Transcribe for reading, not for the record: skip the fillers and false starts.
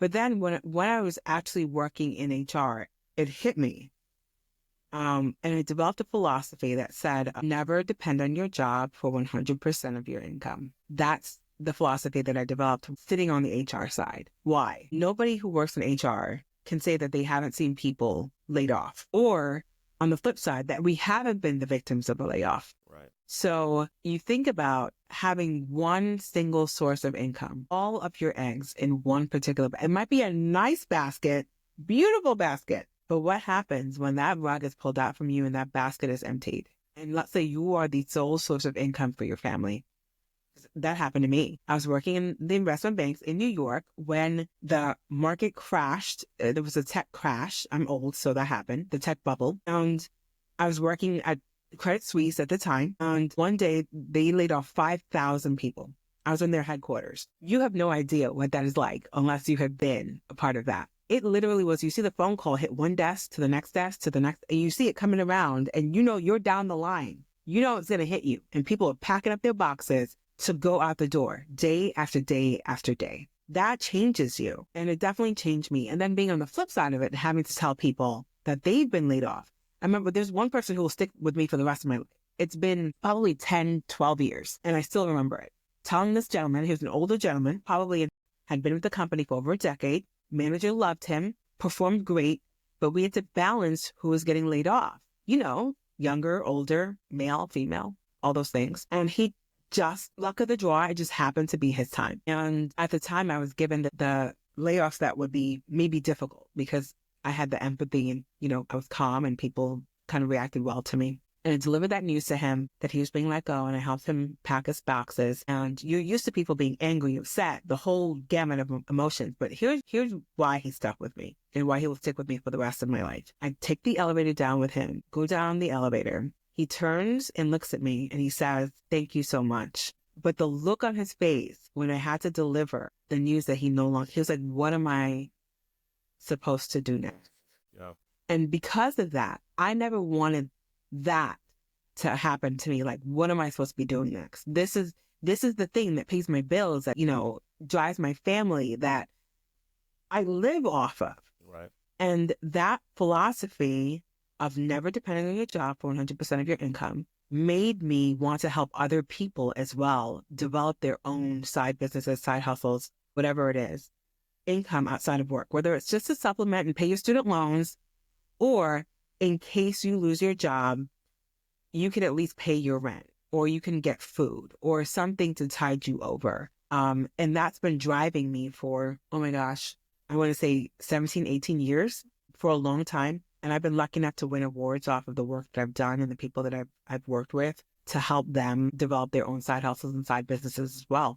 But then when I was actually working in HR, it hit me. And I developed a philosophy that said, never depend on your job for 100% of your income. That's the philosophy that I developed sitting on the HR side. Why? Nobody who works in HR can say that they haven't seen people laid off, or on the flip side, that we haven't been the victims of a layoff. Right. So you think about having one single source of income, all of your eggs in one particular, it might be a nice basket, beautiful basket. But what happens when that rug is pulled out from you and that basket is emptied? And let's say you are the sole source of income for your family. That happened to me. I was working in the investment banks in New York when the market crashed. There was a tech crash. I'm old, so that happened, the tech bubble. And I was working at Credit Suisse at the time. And one day they laid off 5,000 people. I was in their headquarters. You have no idea what that is like unless you have been a part of that. It literally was, you see the phone call hit one desk to the next desk to the next, and you see it coming around, and you know you're down the line. You know it's going to hit you. And people are packing up their boxes to go out the door day after day after day. That changes you. And it definitely changed me. And then being on the flip side of it, having to tell people that they've been laid off. I remember there's one person who will stick with me for the rest of my life. It's been probably 10, 12 years, and I still remember it. Telling this gentleman, he was an older gentleman, probably had been with the company for over a decade. Manager loved him, performed great, but we had to balance who was getting laid off. You know, younger, older, male, female, all those things. And he just, luck of the draw, it just happened to be his time. And at the time I was given the layoffs that would be maybe difficult because I had the empathy and, you know, I was calm and people kind of reacted well to me. And I delivered that news to him that he was being let go, and I helped him pack his boxes. And you're used to people being angry, upset, the whole gamut of emotions. But here's why he stuck with me and why he will stick with me for the rest of my life. I take the elevator down with him, go down the elevator. He turns and looks at me and he says, "Thank you so much." But the look on his face when I had to deliver the news that he no longer, he was like, "What am I supposed to do next?" Yeah. And because of that, I never wanted that to happen to me. Like, what am I supposed to be doing next? This is the thing that pays my bills, that, you know, drives my family, that I live off of. Right. And that philosophy of never depending on your job for 100% of your income made me want to help other people as well develop their own side businesses, side hustles, whatever it is, income outside of work, whether it's just to supplement and pay your student loans, or in case you lose your job, you can at least pay your rent, or you can get food or something to tide you over. And that's been driving me for, oh my gosh, I want to say 17, 18 years, for a long time. And I've been lucky enough to win awards off of the work that I've done and the people that I've worked with to help them develop their own side hustles and side businesses as well.